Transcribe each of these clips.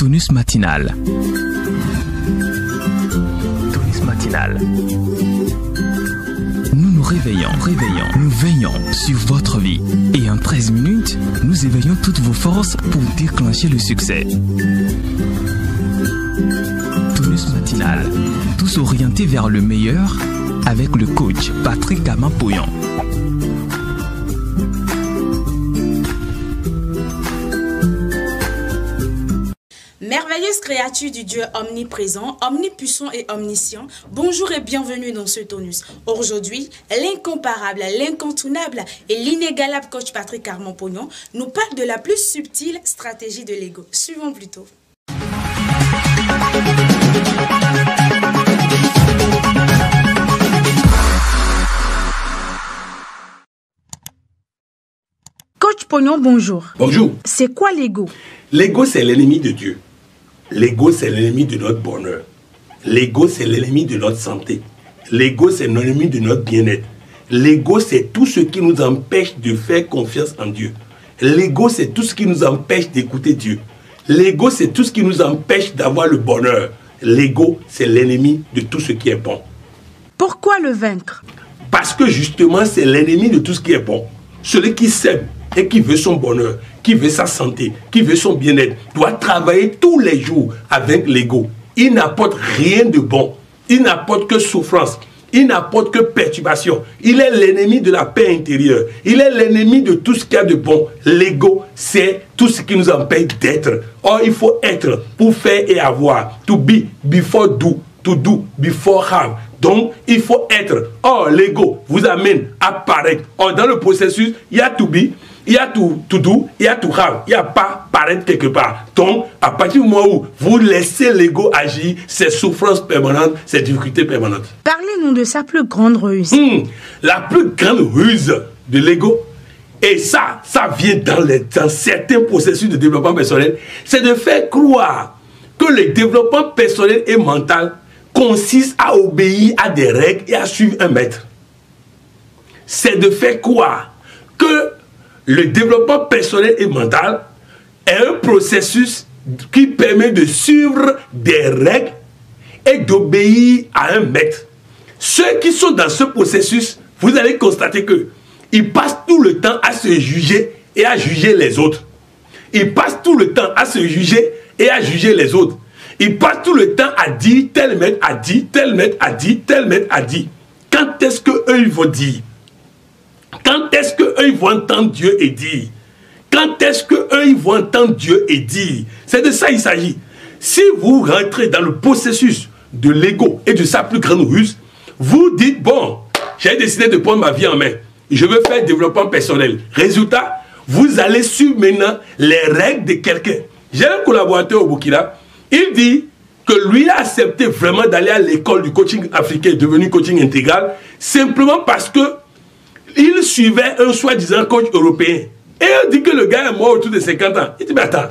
Tonus matinal. Tonus matinal. Nous nous réveillons, nous veillons sur votre vie. Et en 13 minutes, nous éveillons toutes vos forces pour déclencher le succès. Tonus matinal. Tous orientés vers le meilleur avec le coach Patrick Amapoyon. Merveilleuse créature du Dieu omniprésent, omnipuissant et omniscient, bonjour et bienvenue dans ce tonus. Aujourd'hui, l'incomparable, l'incontournable et l'inégalable coach Patrick Amapoyon nous parle de la plus subtile stratégie de l'ego. Suivons plutôt. Coach Pognon, bonjour. Bonjour. C'est quoi l'ego? L'ego, c'est l'ennemi de Dieu. L'ego, c'est l'ennemi de notre bonheur. L'ego, c'est l'ennemi de notre santé. L'ego, c'est l'ennemi de notre bien-être. L'ego, c'est tout ce qui nous empêche de faire confiance en Dieu. L'ego, c'est tout ce qui nous empêche d'écouter Dieu. L'ego, c'est tout ce qui nous empêche d'avoir le bonheur. L'ego, c'est l'ennemi de tout ce qui est bon. Pourquoi le vaincre? Parce que justement, c'est l'ennemi de tout ce qui est bon. Celui qui s'aime et qui veut son bonheur, qui veut sa santé, qui veut son bien-être, doit travailler tous les jours avec l'ego. Il n'apporte rien de bon. Il n'apporte que souffrance. Il n'apporte que perturbation. Il est l'ennemi de la paix intérieure. Il est l'ennemi de tout ce qu'il y a de bon. L'ego, c'est tout ce qui nous empêche d'être. Or, il faut être pour faire et avoir. To be before do. To do before have. Donc, il faut être. Or, l'ego vous amène à paraître. Or, dans le processus, il y a to be, il y a to do, il y a to have. Il n'y a pas paraître quelque part. Donc, à partir du moment où vous laissez l'ego agir, c'est souffrance permanente, c'est difficulté permanente. Parlez-nous de sa plus grande ruse. La plus grande ruse de l'ego, et ça vient dans certains processus de développement personnel, c'est de faire croire que le développement personnel et mental consiste à obéir à des règles et à suivre un maître. C'est de faire croire que le développement personnel et mental est un processus qui permet de suivre des règles et d'obéir à un maître. Ceux qui sont dans ce processus, vous allez constater qu'ils passent tout le temps à se juger et à juger les autres. Ils passent tout le temps à se juger et à juger les autres. Ils passent tout le temps à dire tel maître a dit, tel maître a dit, tel maître a dit. Quand est-ce qu'eux ils vont dire? Quand est-ce qu'eux ils vont entendre Dieu et dire? Quand est-ce qu'eux ils vont entendre Dieu et dire? C'est de ça il s'agit. Si vous rentrez dans le processus de l'ego et de sa plus grande ruse, vous dites, bon, j'ai décidé de prendre ma vie en main. Je veux faire développement personnel. Résultat, vous allez suivre maintenant les règles de quelqu'un. J'ai un collaborateur au Burkina. Il dit que lui a accepté vraiment d'aller à l'école du coaching africain, devenu coaching intégral, simplement parce que il suivait un soi-disant coach européen. Et il dit que le gars est mort autour de 50 ans. Il dit, mais attends,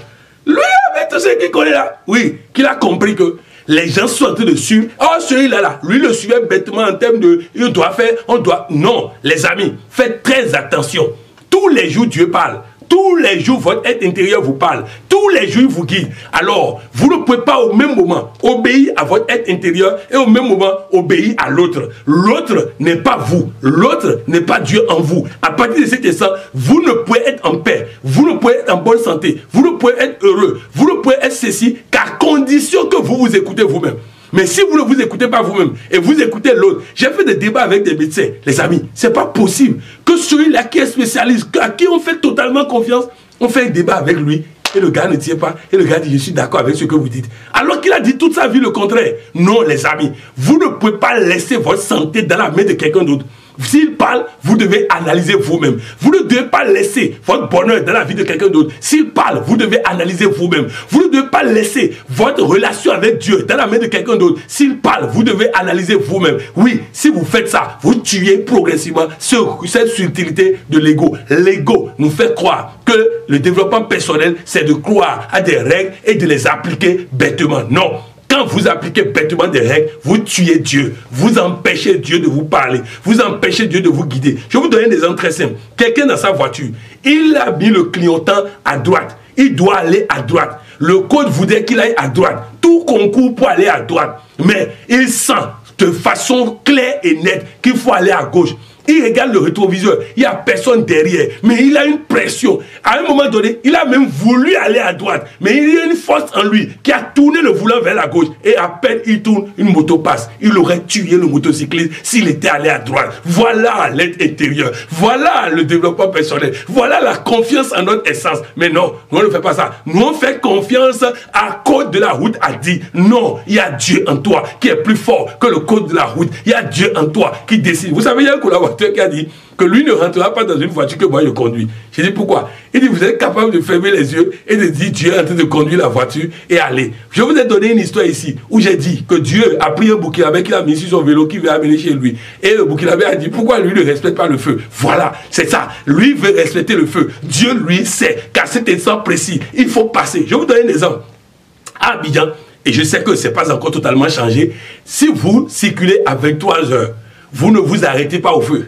lui avec tout ce qu'il connaît là, oui, qu'il a compris que les gens sont en train de suivre. Oh, celui-là, là, lui le suivait bêtement en termes de, il doit faire, on doit... Non, les amis, faites très attention. Tous les jours, Dieu parle. Tous les jours, votre être intérieur vous parle. Tous les jours, il vous guide. Alors, vous ne pouvez pas au même moment obéir à votre être intérieur et au même moment obéir à l'autre. L'autre n'est pas vous. L'autre n'est pas Dieu en vous. À partir de cet instant, vous ne pouvez être en paix. Vous ne pouvez être en bonne santé. Vous ne pouvez être heureux. Vous ne pouvez être ceci qu'à condition que vous vous écoutez vous-même. Mais si vous ne vous écoutez pas vous-même et vous écoutez l'autre, j'ai fait des débats avec des médecins. Les amis, c'est pas possible que celui-là qui est spécialiste, à qui on fait totalement confiance, on fait un débat avec lui et le gars ne tient pas. Et le gars dit, je suis d'accord avec ce que vous dites. Alors qu'il a dit toute sa vie le contraire. Non, les amis, vous ne pouvez pas laisser votre santé dans la main de quelqu'un d'autre. S'il parle, vous devez analyser vous-même. Vous ne devez pas laisser votre bonheur dans la vie de quelqu'un d'autre. S'il parle, vous devez analyser vous-même. Vous ne devez pas laisser votre relation avec Dieu dans la main de quelqu'un d'autre. S'il parle, vous devez analyser vous-même. Oui, si vous faites ça, vous tuez progressivement cette subtilité de l'ego. L'ego nous fait croire que le développement personnel, c'est de croire à des règles et de les appliquer bêtement. Non. Quand vous appliquez bêtement des règles, vous tuez Dieu. Vous empêchez Dieu de vous parler. Vous empêchez Dieu de vous guider. Je vais vous donner des exemples très simples. Quelqu'un dans sa voiture, il a mis le clignotant à droite. Il doit aller à droite. Le coach voudrait qu'il aille à droite. Tout concourt pour aller à droite. Mais il sent de façon claire et nette qu'il faut aller à gauche. Il regarde le rétroviseur, il n'y a personne derrière, mais il a une pression. À un moment donné, il a même voulu aller à droite, mais il y a une force en lui qui a tourné le volant vers la gauche. Et à peine il tourne, une moto passe. Il aurait tué le motocycliste s'il était allé à droite. Voilà l'aide intérieure. Voilà le développement personnel. Voilà la confiance en notre essence. Mais non, nous on ne fait pas ça. Nous on fait confiance à code de la route a dit. Non, il y a Dieu en toi qui est plus fort que le code de la route. Il y a Dieu en toi qui décide. Vous savez, il y a un collaborateur qui a dit que lui ne rentrera pas dans une voiture que moi je conduis. J'ai dit pourquoi? Il dit vous êtes capable de fermer les yeux et de dire Dieu est en train de conduire la voiture et aller. Je vous ai donné une histoire ici où j'ai dit que Dieu a pris un Burkinabé qu'il a mis sur son vélo qu'il veut amener chez lui. Et le Burkinabé a dit pourquoi lui ne respecte pas le feu. Voilà, c'est ça. Lui veut respecter le feu. Dieu lui sait qu'à cet instant précis, il faut passer. Je vous donne un exemple. À Abidjan, et je sais que ce n'est pas encore totalement changé, si vous circulez à 23 heures, vous ne vous arrêtez pas au feu.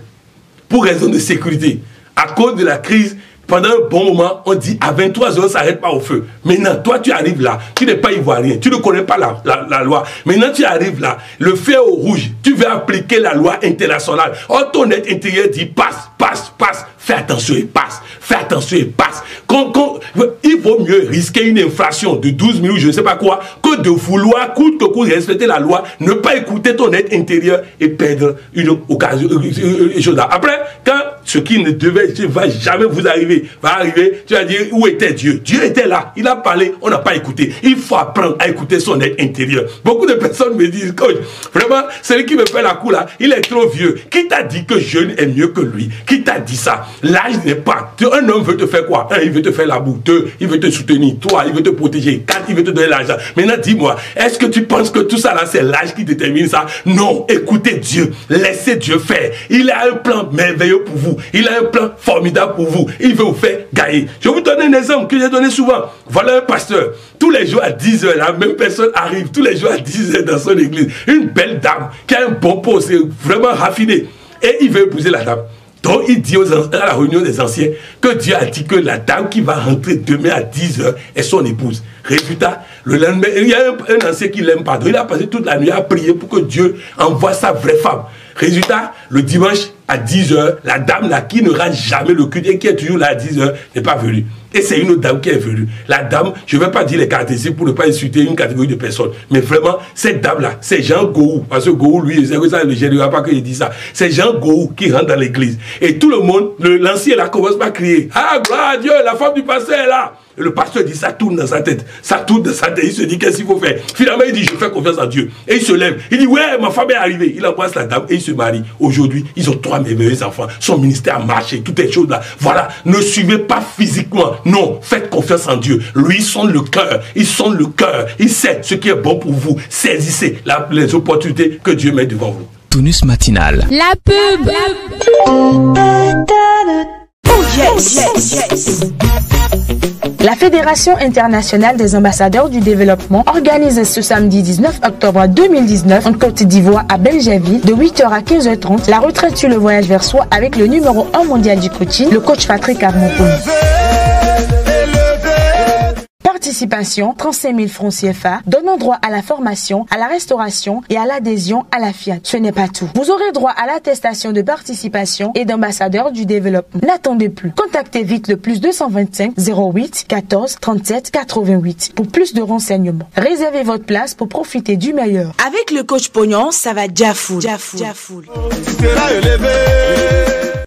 Pour raison de sécurité. À cause de la crise, pendant un bon moment, on dit à 23 heures, on ne s'arrête pas au feu. Maintenant, toi, tu arrives là, tu n'es pas ivoirien, tu ne connais pas la loi. Maintenant, tu arrives là, le feu est au rouge, tu veux appliquer la loi internationale. Oh, ton être intérieur dit passe, passe, passe. Fais attention et passe. Fais attention et passe. Il vaut mieux risquer une infraction de 12 000 ou je ne sais pas quoi que de vouloir coûte que coûte respecter la loi, ne pas écouter ton être intérieur et perdre une occasion. Après, quand ce qui ne va jamais vous arriver, va arriver, tu vas dire où était Dieu? Dieu était là, il a parlé, on n'a pas écouté. Il faut apprendre à écouter son être intérieur. Beaucoup de personnes me disent, coach, vraiment, celui qui me fait la cour là, il est trop vieux. Qui t'a dit que jeune est mieux que lui? Qui t'a dit ça? L'âge n'est pas. Un homme veut te faire quoi? Un, il veut te faire la boue. Deux, il veut te soutenir. Trois, il veut te protéger. Quatre, il veut te donner l'argent. Maintenant, dis-moi, est-ce que tu penses que tout ça là, c'est l'âge qui détermine ça? Non, écoutez Dieu. Laissez Dieu faire. Il a un plan merveilleux pour vous. Il a un plan formidable pour vous. Il veut vous faire gagner. Je vais vous donner un exemple que j'ai donné souvent. Voilà un pasteur. Tous les jours à 10 heures, la même personne arrive. Tous les jours à 10 heures dans son église. Une belle dame qui a un bon pot, c'est vraiment raffiné. Et il veut épouser la dame. Donc il dit à la réunion des anciens que Dieu a dit que la dame qui va rentrer demain à 10 heures est son épouse. Résultat, le lendemain, il y a un ancien qui l'aime pas. Donc il a passé toute la nuit à prier pour que Dieu envoie sa vraie femme. Résultat, le dimanche à 10 heures, la dame là qui ne rate jamais le culte et qui est toujours là à 10 heures n'est pas venue. Et c'est une autre dame qui est venue. La dame, je ne vais pas dire les caractéristiques pour ne pas insulter une catégorie de personnes. Mais vraiment, cette dame-là, c'est Jean Gouhou. Parce que Gouhou, lui, c'est ça, je ne pas que je dis ça. C'est Jean Gouhou qui rentre dans l'église. Et tout le monde, l'ancien là, commence par crier. Ah, gloire à Dieu, la femme du pasteur est là. Et le pasteur dit, ça tourne dans sa tête. Ça tourne dans sa tête. Il se dit, qu'est-ce qu'il faut faire? Finalement, il dit, je fais confiance en Dieu. Et il se lève. Il dit, ouais, ma femme est arrivée. Il embrasse la dame et il se marie. Aujourd'hui, ils ont 3 merveilleux enfants. Son ministère a marché. Toutes les choses là. Voilà. Ne suivez pas physiquement. Non. Faites confiance en Dieu. Lui, il sonde le cœur. Il sonde le cœur. Il sait ce qui est bon pour vous. Saisissez les opportunités que Dieu met devant vous. Tonus matinal. La pub. Oh yes, yes, yes. La Fédération internationale des ambassadeurs du développement organise ce samedi 19 octobre 2019 en Côte d'Ivoire à Belgerville de 8h à 15h30 la retraite sur le voyage vers soi avec le numéro 1 mondial du coaching, le coach Patrick Armonpouli. Participation, 35 000 francs CFA, donnant droit à la formation, à la restauration et à l'adhésion à la FIAT. Ce n'est pas tout. Vous aurez droit à l'attestation de participation et d'ambassadeur du développement. N'attendez plus. Contactez vite le plus 225 08 14 37 88 pour plus de renseignements. Réservez votre place pour profiter du meilleur. Avec le coach Pognon, ça va déjà full.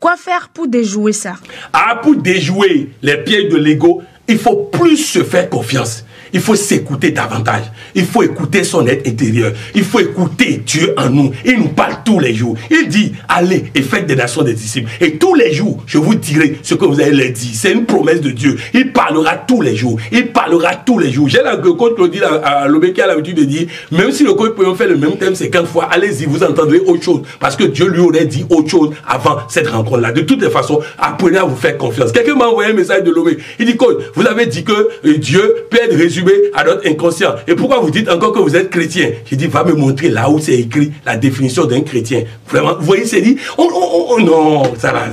Quoi faire pour déjouer ça? Ah, pour déjouer les pièges de l'ego, il faut plus se faire confiance. Il faut s'écouter davantage. Il faut écouter son être intérieur. Il faut écouter Dieu en nous. Il nous parle tous les jours. Il dit, allez et faites des nations des disciples. Et tous les jours, je vous dirai ce que vous allez leur dire. C'est une promesse de Dieu. Il parlera tous les jours. Il parlera tous les jours. J'ai le coach Claudie à Lobé qui a l'habitude de dire, même si le coach peut faire le même thème 50 fois, allez-y, vous entendrez autre chose. Parce que Dieu lui aurait dit autre chose avant cette rencontre-là. De toutes les façons, apprenez à vous faire confiance. Quelqu'un m'a envoyé un message de Lobé. Il dit, coach, vous avez dit que Dieu peut être résumé contribuer à notre inconscient. Et pourquoi vous dites encore que vous êtes chrétien? J'ai dit, va me montrer là où c'est écrit la définition d'un chrétien. Vraiment, vous voyez, c'est dit, non, ça va.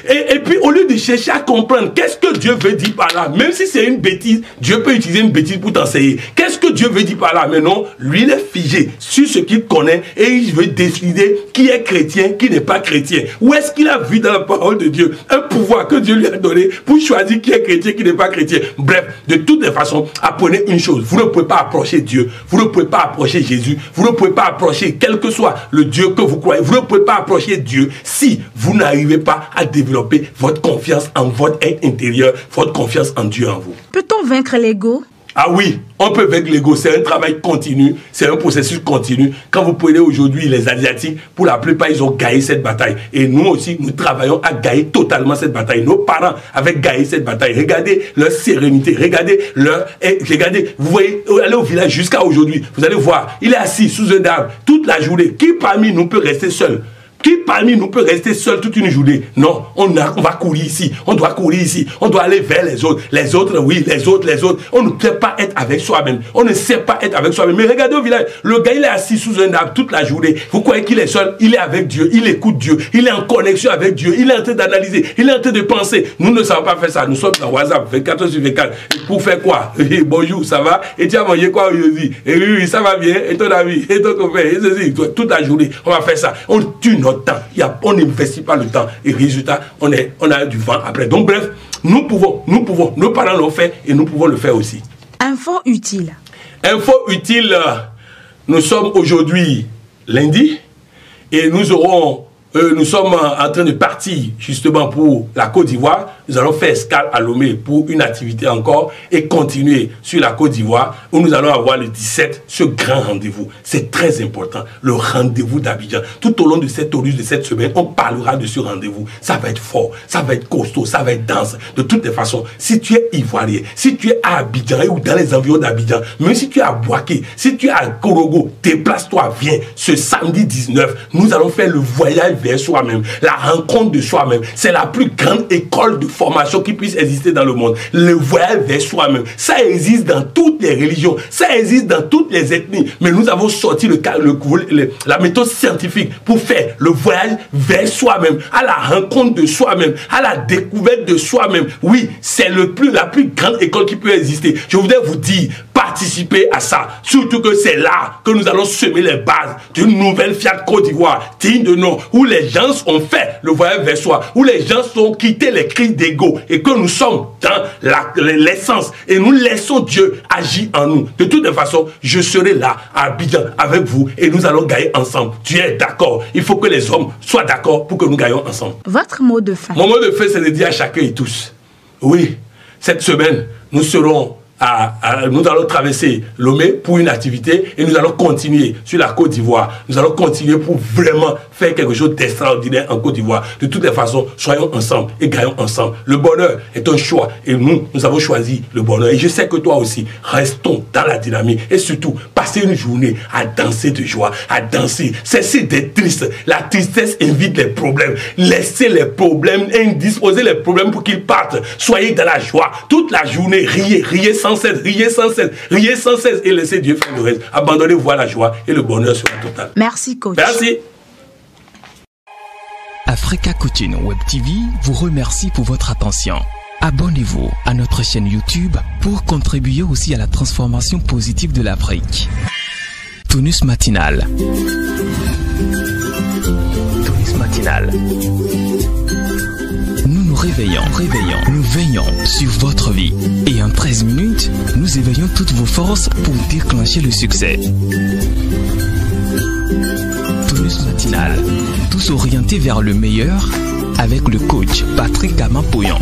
Et puis, au lieu de chercher à comprendre qu'est-ce que Dieu veut dire par là, même si c'est une bêtise, Dieu peut utiliser une bêtise pour t'enseigner. Qu'est-ce que Dieu veut dire par là? Mais non, lui, il est figé sur ce qu'il connaît et il veut décider qui est chrétien, qui n'est pas chrétien. Où est-ce qu'il a vu dans la parole de Dieu un pouvoir que Dieu lui a donné pour choisir qui est chrétien, qui n'est pas chrétien? Bref, de toutes les façons, apprenez une chose. Vous ne pouvez pas approcher Dieu. Vous ne pouvez pas approcher Jésus. Vous ne pouvez pas approcher quel que soit le Dieu que vous croyez. Vous ne pouvez pas approcher Dieu si vous n'arrivez pas à développer votre confiance en votre être intérieur, votre confiance en Dieu en vous. Peut-on vaincre l'ego? Ah oui, on peut vaincre l'ego, c'est un travail continu, c'est un processus continu. Quand vous prenez aujourd'hui les Asiatiques, pour la plupart, ils ont gagné cette bataille. Et nous aussi, nous travaillons à gagner totalement cette bataille. Nos parents avaient gagné cette bataille. Regardez leur sérénité, regardez, vous voyez, allez au village jusqu'à aujourd'hui, vous allez voir, il est assis sous un arbre toute la journée. Qui parmi nous peut rester seul? Qui parmi nous peut rester seul toute une journée? Non, on va courir ici, on doit courir ici, on doit aller vers les autres. Les autres, oui, les autres. On ne peut pas être avec soi-même. On ne sait pas être avec soi-même. Mais regardez au village, le gars, il est assis sous un arbre toute la journée. Vous croyez qu'il est seul? Il est avec Dieu, il écoute Dieu, il est en connexion avec Dieu, il est en train d'analyser, il est en train de penser. Nous ne savons pas faire ça. Nous sommes dans WhatsApp, 24/24. Pour faire quoi? Bonjour, ça va? Et tu as mangé quoi aujourd'hui? Et oui, ça va bien. Et ton ami? Et ton copain? Et ceci, toute la journée, on va faire ça. On tue notre temps. On n'investit pas le temps et résultat, on a du vent après. Donc bref, nous pouvons, nos parents l'ont fait et nous pouvons le faire aussi. Info utile. Info utile, nous sommes aujourd'hui lundi et nous sommes en train de partir justement pour la Côte d'Ivoire. Nous allons faire escale à Lomé pour une activité encore et continuer sur la Côte d'Ivoire où nous allons avoir le 17 ce grand rendez-vous. C'est très important, le rendez-vous d'Abidjan. Tout au long de cette tonus de cette semaine, on parlera de ce rendez-vous. Ça va être fort, ça va être costaud, ça va être dense. De toutes les façons, si tu es ivoirien, si tu es à Abidjan ou dans les environs d'Abidjan, même si tu es à Bouaké, si tu es à Korogo, déplace-toi, viens. Ce samedi 19, nous allons faire le voyage vers soi-même, la rencontre de soi-même. C'est la plus grande école de formation qui puisse exister dans le monde. Le voyage vers soi-même. Ça existe dans toutes les religions, ça existe dans toutes les ethnies. Mais nous avons sorti la méthode scientifique pour faire le voyage vers soi-même, à la rencontre de soi-même, à la découverte de soi-même. Oui, c'est la plus grande école qui peut exister. Je voudrais vous dire, participez à ça. Surtout que c'est là que nous allons semer les bases d'une nouvelle Fiat Côte d'Ivoire, digne de nom, où les gens ont fait le voyage vers soi, où les gens ont quitté les crises d'ego et que nous sommes dans l'essence et nous laissons Dieu agir en nous. De toute façon, je serai là à Abidjan avec vous et nous allons gagner ensemble. Tu es d'accord? Il faut que les hommes soient d'accord pour que nous gagnons ensemble. Votre mot de fin? Mon mot de fin, c'est de dire à chacun et tous, oui, cette semaine, nous serons nous allons traverser Lomé pour une activité et nous allons continuer sur la Côte d'Ivoire. Nous allons continuer pour vraiment faire quelque chose d'extraordinaire en Côte d'Ivoire. De toutes les façons, soyons ensemble et gagnons ensemble. Le bonheur est un choix et nous avons choisi le bonheur. Et je sais que toi aussi, restons dans la dynamique et surtout, passez une journée à danser de joie, à danser. Cessez d'être triste. La tristesse invite les problèmes. Laissez les problèmes, indisposez les problèmes pour qu'ils partent. Soyez dans la joie. Toute la journée, riez sans cesse, riez sans cesse, riez sans cesse et laissez Dieu faire le reste. Abandonnez-vous à la joie et le bonheur sera total. Merci, coach. Merci. Africa Coaching Web TV vous remercie pour votre attention. Abonnez-vous à notre chaîne YouTube pour contribuer aussi à la transformation positive de l'Afrique. Tonus matinal. Tonus matinal. Nous nous réveillons, nous veillons sur votre vie. Et en 13 minutes, nous éveillons toutes vos forces pour déclencher le succès. Tonus matinal. Tous orientés vers le meilleur avec le coach Patrick Amapoyan.